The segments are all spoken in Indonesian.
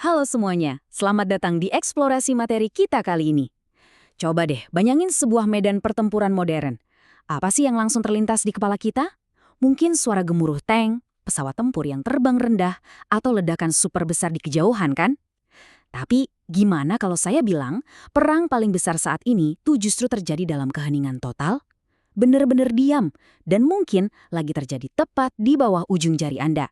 Halo semuanya, selamat datang di eksplorasi materi kita kali ini. Coba deh, bayangin sebuah medan pertempuran modern. Apa sih yang langsung terlintas di kepala kita? Mungkin suara gemuruh tank, pesawat tempur yang terbang rendah, atau ledakan super besar di kejauhan kan? Tapi gimana kalau saya bilang, perang paling besar saat ini tuh justru terjadi dalam keheningan total? Bener-bener diam, dan mungkin lagi terjadi tepat di bawah ujung jari Anda.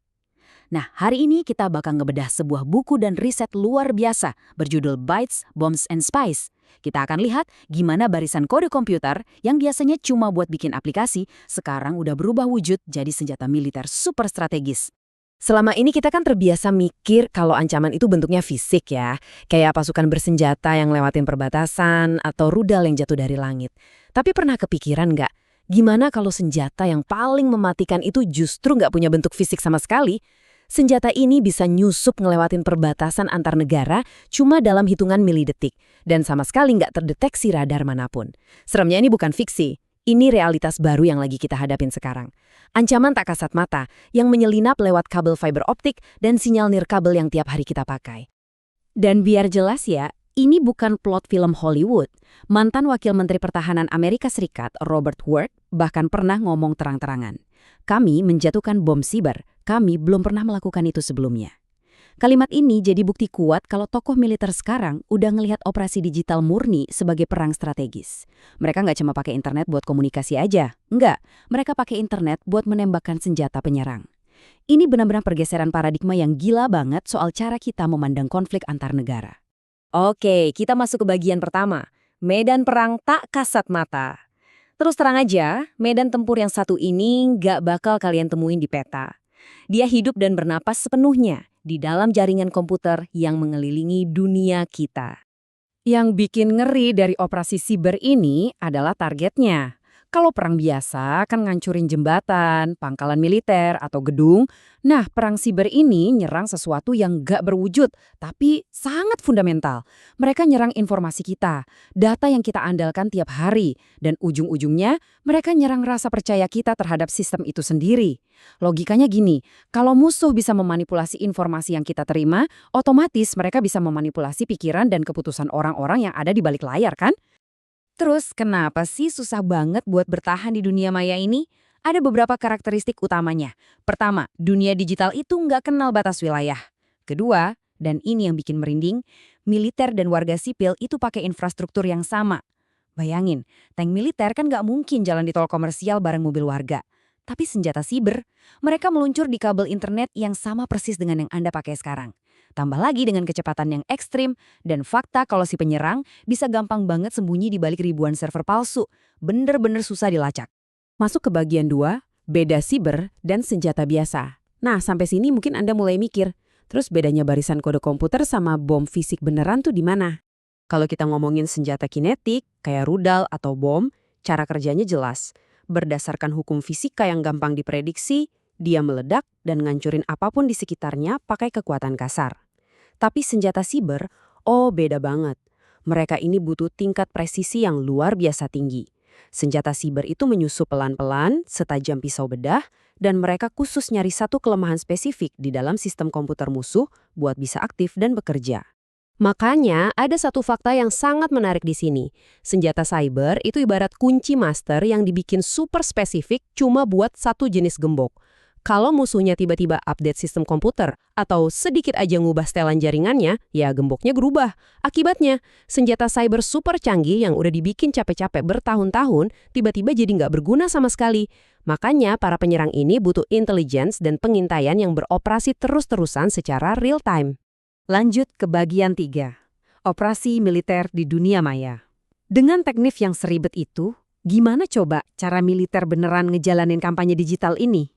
Nah, hari ini kita bakal ngebedah sebuah buku dan riset luar biasa berjudul Bytes, Bombs, and Spies. Kita akan lihat gimana barisan kode komputer yang biasanya cuma buat bikin aplikasi, sekarang udah berubah wujud jadi senjata militer super strategis. Selama ini kita kan terbiasa mikir kalau ancaman itu bentuknya fisik ya, kayak pasukan bersenjata yang lewatin perbatasan atau rudal yang jatuh dari langit. Tapi pernah kepikiran nggak, gimana kalau senjata yang paling mematikan itu justru nggak punya bentuk fisik sama sekali? Senjata ini bisa nyusup ngelewatin perbatasan antar negara cuma dalam hitungan milidetik, dan sama sekali nggak terdeteksi radar manapun. Seremnya ini bukan fiksi, ini realitas baru yang lagi kita hadapin sekarang. Ancaman tak kasat mata yang menyelinap lewat kabel fiber optik dan sinyal nirkabel yang tiap hari kita pakai. Dan biar jelas ya, ini bukan plot film Hollywood. Mantan Wakil Menteri Pertahanan Amerika Serikat, Robert Ward, bahkan pernah ngomong terang-terangan. Kami menjatuhkan bom siber, kami belum pernah melakukan itu sebelumnya. Kalimat ini jadi bukti kuat kalau tokoh militer sekarang udah ngelihat operasi digital murni sebagai perang strategis. Mereka nggak cuma pakai internet buat komunikasi aja. Enggak, mereka pakai internet buat menembakkan senjata penyerang. Ini benar-benar pergeseran paradigma yang gila banget soal cara kita memandang konflik antar negara. Oke, kita masuk ke bagian pertama. Medan perang tak kasat mata. Terus terang aja, medan tempur yang satu ini nggak bakal kalian temuin di peta. Dia hidup dan bernapas sepenuhnya di dalam jaringan komputer yang mengelilingi dunia kita. Yang bikin ngeri dari operasi siber ini adalah targetnya. Kalau perang biasa kan ngancurin jembatan, pangkalan militer, atau gedung. Nah, perang siber ini nyerang sesuatu yang gak berwujud, tapi sangat fundamental. Mereka nyerang informasi kita, data yang kita andalkan tiap hari, dan ujung-ujungnya mereka nyerang rasa percaya kita terhadap sistem itu sendiri. Logikanya gini, kalau musuh bisa memanipulasi informasi yang kita terima, otomatis mereka bisa memanipulasi pikiran dan keputusan orang-orang yang ada di balik layar kan? Terus kenapa sih susah banget buat bertahan di dunia maya ini? Ada beberapa karakteristik utamanya. Pertama, dunia digital itu nggak kenal batas wilayah. Kedua, dan ini yang bikin merinding, militer dan warga sipil itu pakai infrastruktur yang sama. Bayangin, tank militer kan nggak mungkin jalan di tol komersial bareng mobil warga. Tapi senjata siber, mereka meluncur di kabel internet yang sama persis dengan yang Anda pakai sekarang. Tambah lagi dengan kecepatan yang ekstrim, dan fakta kalau si penyerang bisa gampang banget sembunyi di balik ribuan server palsu. Bener-bener susah dilacak. Masuk ke bagian 2, beda siber dan senjata biasa. Nah, sampai sini mungkin Anda mulai mikir, terus bedanya barisan kode komputer sama bom fisik beneran tuh di mana? Kalau kita ngomongin senjata kinetik, kayak rudal atau bom, cara kerjanya jelas. Berdasarkan hukum fisika yang gampang diprediksi, dia meledak dan ngancurin apapun di sekitarnya pakai kekuatan kasar. Tapi senjata siber, beda banget. Mereka ini butuh tingkat presisi yang luar biasa tinggi. Senjata siber itu menyusup pelan-pelan, setajam pisau bedah, dan mereka khusus nyari satu kelemahan spesifik di dalam sistem komputer musuh buat bisa aktif dan bekerja. Makanya ada satu fakta yang sangat menarik di sini. Senjata cyber itu ibarat kunci master yang dibikin super spesifik cuma buat satu jenis gembok. Kalau musuhnya tiba-tiba update sistem komputer atau sedikit aja ngubah setelan jaringannya, ya gemboknya berubah. Akibatnya, senjata cyber super canggih yang udah dibikin capek-capek bertahun-tahun tiba-tiba jadi nggak berguna sama sekali. Makanya para penyerang ini butuh intelligence dan pengintaian yang beroperasi terus-terusan secara real time. Lanjut ke bagian 3. Operasi militer di dunia maya. Dengan teknik yang seribet itu, gimana coba cara militer beneran ngejalanin kampanye digital ini?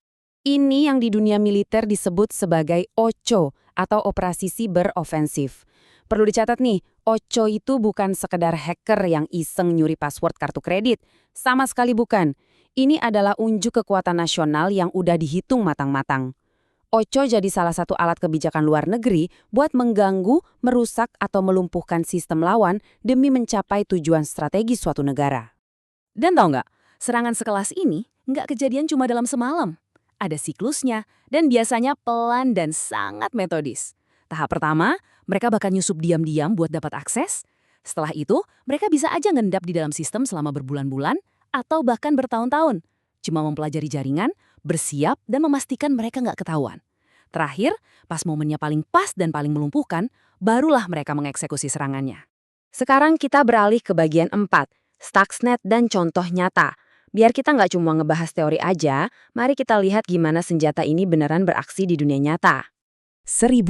Ini yang di dunia militer disebut sebagai OCO atau operasi siber ofensif. Perlu dicatat nih, OCO itu bukan sekedar hacker yang iseng nyuri password kartu kredit. Sama sekali bukan. Ini adalah unjuk kekuatan nasional yang udah dihitung matang-matang. OCO jadi salah satu alat kebijakan luar negeri buat mengganggu, merusak, atau melumpuhkan sistem lawan demi mencapai tujuan strategis suatu negara. Dan tahu nggak, serangan sekelas ini nggak kejadian cuma dalam semalam. Ada siklusnya, dan biasanya pelan dan sangat metodis. Tahap pertama, Mereka bakal nyusup diam-diam buat dapat akses. Setelah itu, mereka bisa aja ngendap di dalam sistem selama berbulan-bulan atau bahkan bertahun-tahun. Cuma mempelajari jaringan, bersiap, dan memastikan mereka nggak ketahuan. Terakhir, pas momennya paling pas dan paling melumpuhkan, barulah mereka mengeksekusi serangannya. Sekarang kita beralih ke bagian 4, Stuxnet dan contoh nyata. Biar kita nggak cuma ngebahas teori aja, mari kita lihat gimana senjata ini beneran beraksi di dunia nyata. 1.000.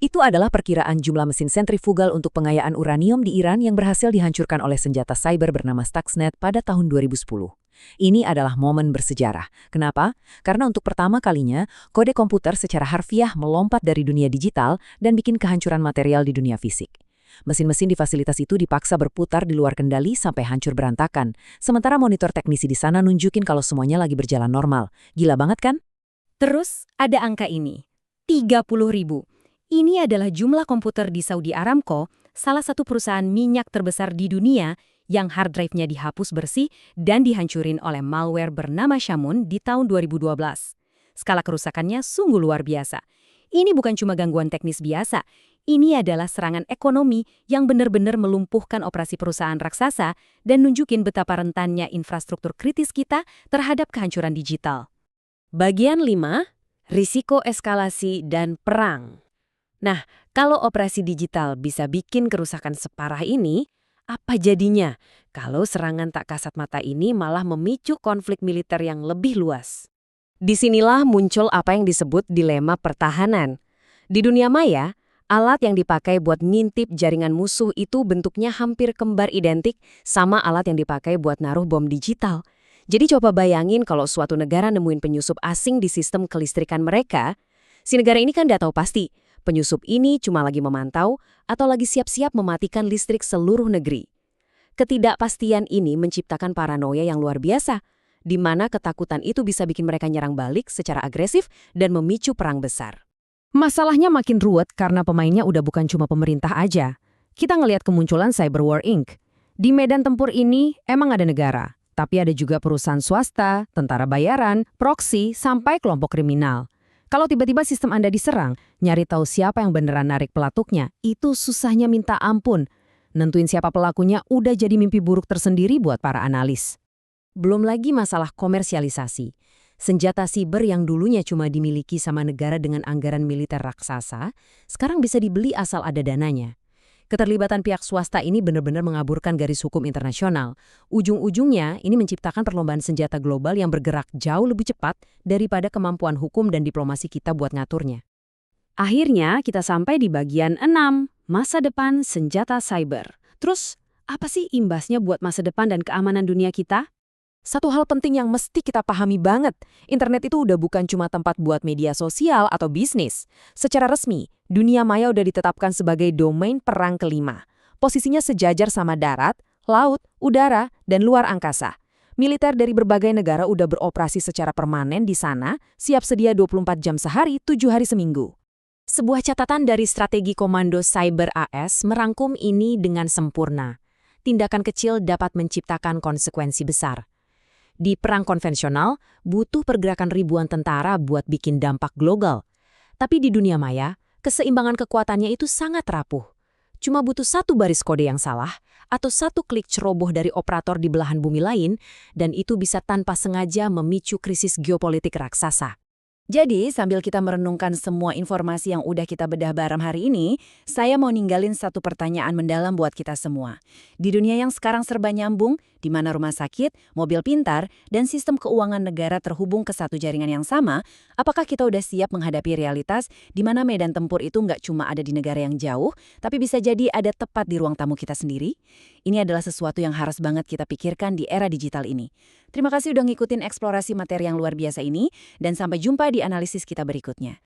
Itu adalah perkiraan jumlah mesin sentrifugal untuk pengayaan uranium di Iran yang berhasil dihancurkan oleh senjata cyber bernama Stuxnet pada tahun 2010. Ini adalah momen bersejarah. Kenapa? Karena untuk pertama kalinya, kode komputer secara harfiah melompat dari dunia digital dan bikin kehancuran material di dunia fisik. Mesin-mesin di fasilitas itu dipaksa berputar di luar kendali sampai hancur berantakan, sementara monitor teknisi di sana nunjukin kalau semuanya lagi berjalan normal. Gila banget kan? Terus ada angka ini, 30.000. Ini adalah jumlah komputer di Saudi Aramco, salah satu perusahaan minyak terbesar di dunia yang hard drive-nya dihapus bersih dan dihancurin oleh malware bernama Shamoon di tahun 2012. Skala kerusakannya sungguh luar biasa. Ini bukan cuma gangguan teknis biasa, ini adalah serangan ekonomi yang benar-benar melumpuhkan operasi perusahaan raksasa dan nunjukin betapa rentannya infrastruktur kritis kita terhadap kehancuran digital. Bagian 5, risiko eskalasi dan perang. Nah, kalau operasi digital bisa bikin kerusakan separah ini, apa jadinya kalau serangan tak kasat mata ini malah memicu konflik militer yang lebih luas? Disinilah muncul apa yang disebut dilema pertahanan. Di dunia maya, alat yang dipakai buat ngintip jaringan musuh itu bentuknya hampir kembar identik sama alat yang dipakai buat naruh bom digital. Jadi coba bayangin kalau suatu negara nemuin penyusup asing di sistem kelistrikan mereka, si negara ini kan nggak tahu pasti penyusup ini cuma lagi memantau atau lagi siap-siap mematikan listrik seluruh negeri. Ketidakpastian ini menciptakan paranoia yang luar biasa, di mana ketakutan itu bisa bikin mereka nyerang balik secara agresif dan memicu perang besar. Masalahnya makin ruwet karena pemainnya udah bukan cuma pemerintah aja. Kita ngelihat kemunculan Cyberwar Inc. Di medan tempur ini emang ada negara, tapi ada juga perusahaan swasta, tentara bayaran, proksi, sampai kelompok kriminal. Kalau tiba-tiba sistem Anda diserang, nyari tahu siapa yang beneran narik pelatuknya, itu susahnya minta ampun. Nentuin siapa pelakunya udah jadi mimpi buruk tersendiri buat para analis. Belum lagi masalah komersialisasi. Senjata siber yang dulunya cuma dimiliki sama negara dengan anggaran militer raksasa, sekarang bisa dibeli asal ada dananya. Keterlibatan pihak swasta ini benar-benar mengaburkan garis hukum internasional. Ujung-ujungnya, ini menciptakan perlombaan senjata global yang bergerak jauh lebih cepat daripada kemampuan hukum dan diplomasi kita buat ngaturnya. Akhirnya, kita sampai di bagian 6, masa depan senjata cyber. Terus, apa sih imbasnya buat masa depan dan keamanan dunia kita? Satu hal penting yang mesti kita pahami banget, internet itu udah bukan cuma tempat buat media sosial atau bisnis. Secara resmi, dunia maya udah ditetapkan sebagai domain perang kelima. Posisinya sejajar sama darat, laut, udara, dan luar angkasa. Militer dari berbagai negara udah beroperasi secara permanen di sana, siap sedia 24 jam sehari, 7 hari seminggu. Sebuah catatan dari Strategi Komando Cyber AS merangkum ini dengan sempurna. Tindakan kecil dapat menciptakan konsekuensi besar. Di perang konvensional, butuh pergerakan ribuan tentara buat bikin dampak global. Tapi di dunia maya, keseimbangan kekuatannya itu sangat rapuh. Cuma butuh satu baris kode yang salah, atau satu klik ceroboh dari operator di belahan bumi lain, dan itu bisa tanpa sengaja memicu krisis geopolitik raksasa. Jadi, sambil kita merenungkan semua informasi yang udah kita bedah bareng hari ini, saya mau ninggalin satu pertanyaan mendalam buat kita semua. Di dunia yang sekarang serba nyambung, di mana rumah sakit, mobil pintar, dan sistem keuangan negara terhubung ke satu jaringan yang sama, apakah kita udah siap menghadapi realitas di mana medan tempur itu nggak cuma ada di negara yang jauh, tapi bisa jadi ada tepat di ruang tamu kita sendiri? Ini adalah sesuatu yang harus banget kita pikirkan di era digital ini. Terima kasih udah ngikutin eksplorasi materi yang luar biasa ini, dan sampai jumpa di analisis kita berikutnya.